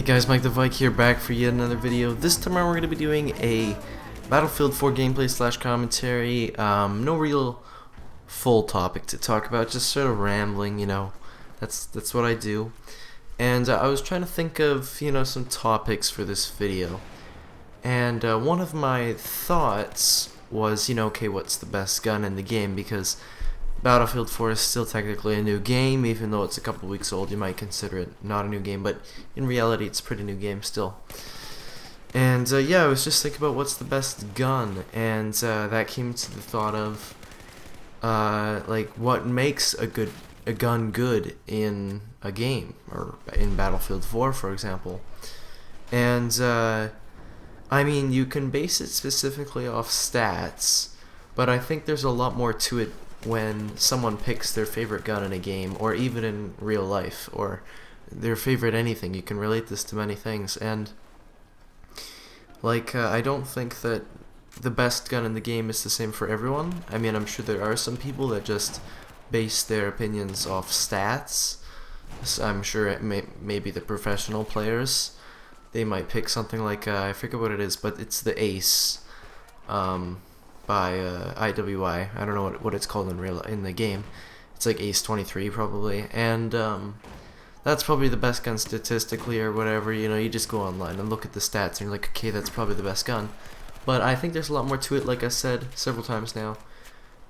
Hey guys, Mike the Vike here, back for yet another video. This time around we're going to be doing a Battlefield 4 gameplay slash commentary. No real full topic to talk about, just sort of rambling, you know. That's what I do. And I was trying to think of, you know, some topics for this video. And one of my thoughts was, you know, okay, what's the best gun in the game? Because Battlefield 4 is still technically a new game, even though it's a couple weeks old. You might consider it not a new game, but in reality it's a pretty new game still. And yeah, I was just thinking about what's the best gun, and that came to the thought of like what makes a gun good in a game, or in Battlefield 4 for example. And I mean, you can base it specifically off stats, but I think there's a lot more to it when someone picks their favorite gun in a game, or even in real life, or their favorite anything. You can relate this to many things, and like I don't think that the best gun in the game is the same for everyone. I mean, I'm sure there are some people that just base their opinions off stats. So I'm sure it maybe the professional players, they might pick something like I forget what it is, but it's the Ace by IWI. I don't know what it's called in the game. It's like Ace 23 probably, and that's probably the best gun statistically or whatever. You know, you just go online and look at the stats and you're like, okay, that's probably the best gun. But I think there's a lot more to it, like I said several times now.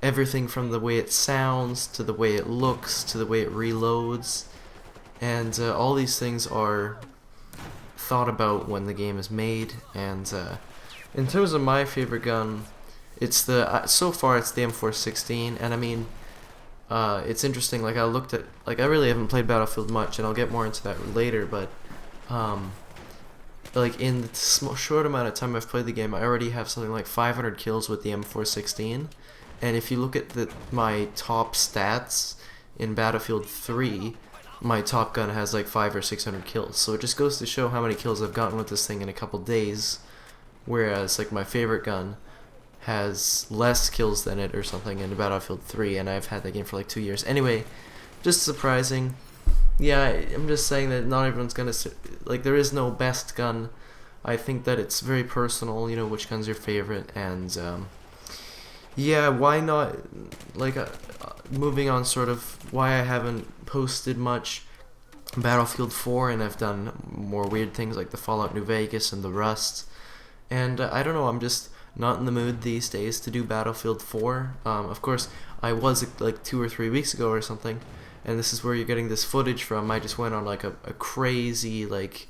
Everything from the way it sounds, to the way it looks, to the way it reloads, and all these things are thought about when the game is made. And in terms of my favorite gun, it's so far it's the M416, and I mean, it's interesting. Like I looked at, like I really haven't played Battlefield much, and I'll get more into that later. But like in the short amount of time I've played the game, I already have something like 500 kills with the M416. And if you look at my top stats in Battlefield 3, my top gun has like 500 or 600 kills. So it just goes to show how many kills I've gotten with this thing in a couple days. Whereas like my favorite gun has less kills than it or something in Battlefield 3, and I've had that game for like 2 years. Anyway, just surprising. Yeah, I'm just saying that not everyone's gonna, like, there is no best gun. I think that it's very personal, you know, which gun's your favorite, and yeah, why not, like, moving on, sort of why I haven't posted much Battlefield 4, and I've done more weird things like the Fallout New Vegas and the Rust, and I don't know, I'm just not in the mood these days to do Battlefield 4. Of course, I was like 2 or 3 weeks ago or something, and this is where you're getting this footage from. I just went on like a crazy, like,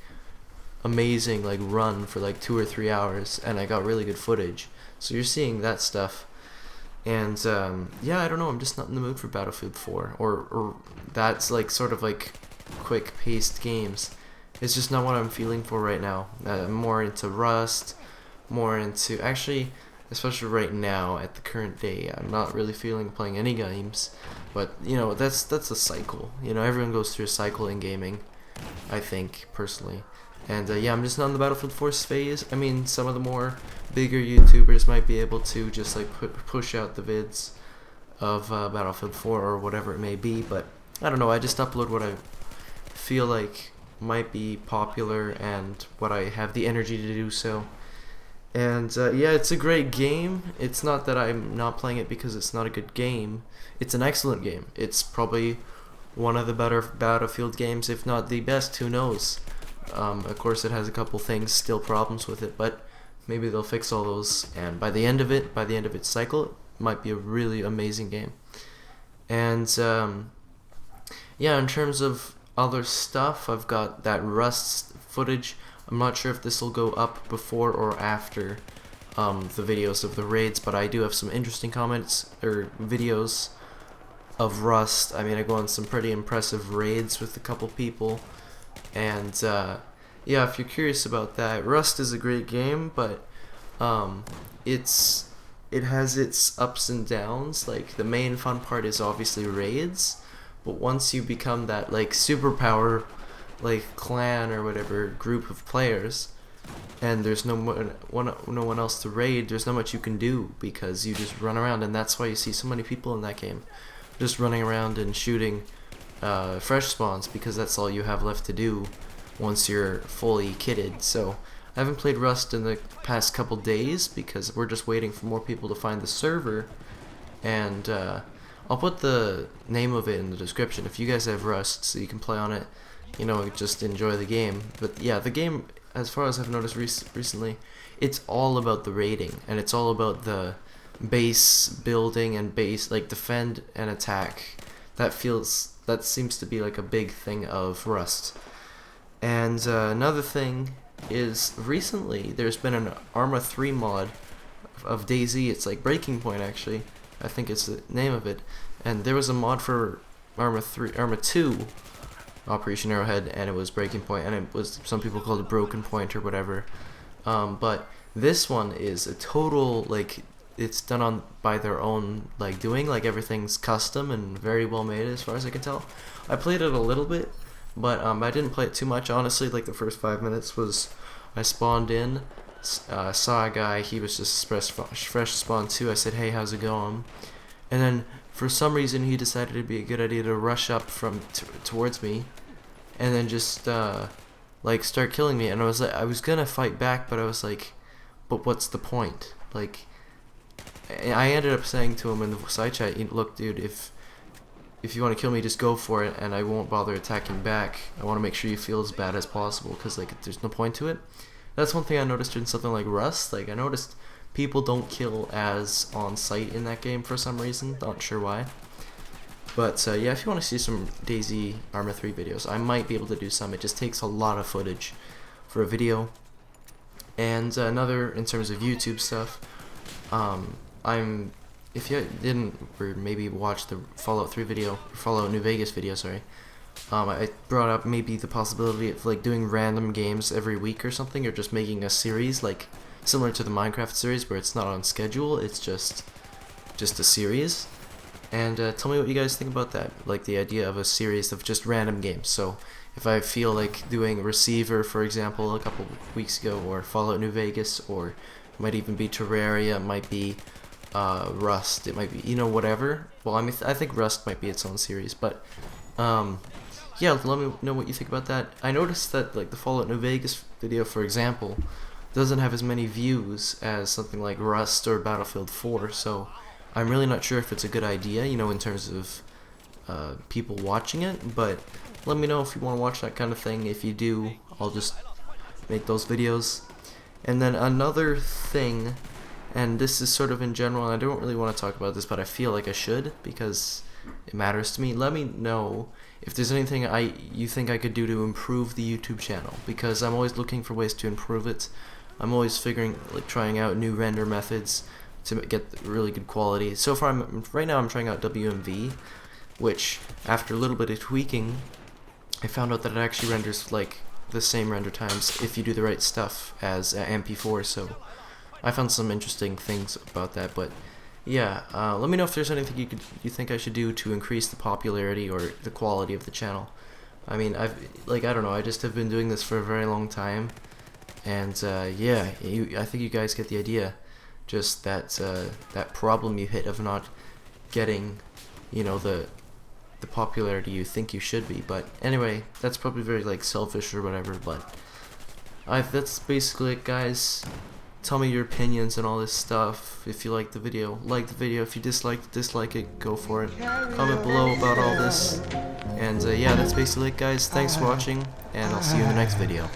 amazing, like, run for like 2 or 3 hours, and I got really good footage. So you're seeing that stuff, and yeah, I don't know. I'm just not in the mood for Battlefield 4, or that's like sort of like quick-paced games. It's just not what I'm feeling for right now. I'm more into Rust. More into, actually, especially right now at the current day, I'm not really feeling playing any games, but you know, that's a cycle. You know, everyone goes through a cycle in gaming, I think, personally. And yeah, I'm just not in the Battlefield 4 phase. I mean, some of the more bigger YouTubers might be able to just like push out the vids of Battlefield 4 or whatever it may be, but I don't know, I just upload what I feel like might be popular and what I have the energy to do so. And yeah, it's a great game. It's not that I'm not playing it because it's not a good game. It's an excellent game. It's probably one of the better Battlefield games, if not the best, who knows. Of course it has a couple things, still problems with it, but maybe they'll fix all those, and by the end of its cycle, it might be a really amazing game. And yeah, in terms of other stuff, I've got that Rust footage. I'm not sure if this will go up before or after the videos of the raids, but I do have some interesting comments or videos of Rust. I mean, I go on some pretty impressive raids with a couple people, and yeah, if you're curious about that, Rust is a great game, but it has its ups and downs. Like, the main fun part is obviously raids, but once you become that like superpower, like, clan or whatever group of players, and there's no one else to raid, there's not much you can do, because you just run around, and that's why you see so many people in that game just running around and shooting fresh spawns, because that's all you have left to do once you're fully kitted. So I haven't played Rust in the past couple days because we're just waiting for more people to find the server, and I'll put the name of it in the description if you guys have Rust so you can play on it, you know, just enjoy the game. But yeah, the game, as far as I've noticed recently, it's all about the raiding, and it's all about the base building and base, like, defend and attack. That seems to be like a big thing of Rust. And another thing is, recently there's been an Arma 3 mod of DayZ. It's like Breaking Point, actually, I think it's the name of it. And there was a mod for Arma 2 Operation Arrowhead, and it was Breaking Point, and it was, some people called it Broken Point or whatever. But this one is a total, like, it's done on by their own, like, doing, like, everything's custom and very well made as far as I can tell. I played it a little bit, but I didn't play it too much, honestly. Like, the first 5 minutes was, I spawned in, saw a guy, he was just fresh spawn too. I said, hey, how's it going? And then for some reason he decided it'd be a good idea to rush up from towards me, and then just like start killing me. And I was like, I was gonna fight back, but I was like, but what's the point? Like, I ended up saying to him in the side chat, look, dude, if you want to kill me, just go for it, and I won't bother attacking back. I want to make sure you feel as bad as possible, because, like, there's no point to it. That's one thing I noticed in something like Rust. Like, I noticed people don't kill as on sight in that game for some reason. Not sure why. But yeah, if you want to see some DayZ Arma 3 videos, I might be able to do some. It just takes a lot of footage for a video. And another, in terms of YouTube stuff, if you didn't, or maybe watch the Fallout 3 video, or Fallout New Vegas video, sorry, I brought up maybe the possibility of, like, doing random games every week or something, or just making a series, like, similar to the Minecraft series, where it's not on schedule, it's just a series. And tell me what you guys think about that, like the idea of a series of just random games. So if I feel like doing Receiver, for example, a couple weeks ago, or Fallout New Vegas, or it might even be Terraria, it might be Rust, it might be, you know, whatever. Well, I mean, I think Rust might be its own series, but yeah, let me know what you think about that. I noticed that, like, the Fallout New Vegas video, for example, doesn't have as many views as something like Rust or Battlefield 4, so I'm really not sure if it's a good idea, you know, in terms of people watching it. But let me know if you want to watch that kind of thing. If you do, I'll just make those videos. And then another thing, and this is sort of in general, I don't really want to talk about this, but I feel like I should because it matters to me. Let me know if there's anything you think I could do to improve the YouTube channel, because I'm always looking for ways to improve it. I'm always trying out new render methods to get really good quality. So far, right now I'm trying out WMV, which, after a little bit of tweaking, I found out that it actually renders like the same render times if you do the right stuff as MP4. So I found some interesting things about that. But yeah, let me know if there's anything you think I should do to increase the popularity or the quality of the channel. I mean, I don't know, I just have been doing this for a very long time, and yeah, I think you guys get the idea. Just that that problem you hit of not getting, you know, the popularity you think you should be. But anyway, that's probably very, like, selfish or whatever, but that's basically it, guys. Tell me your opinions and all this stuff. If you like the video, like the video. If you dislike it, go for it. Comment below about all this. And yeah, that's basically it, guys. Thanks for watching, and I'll see you in the next video.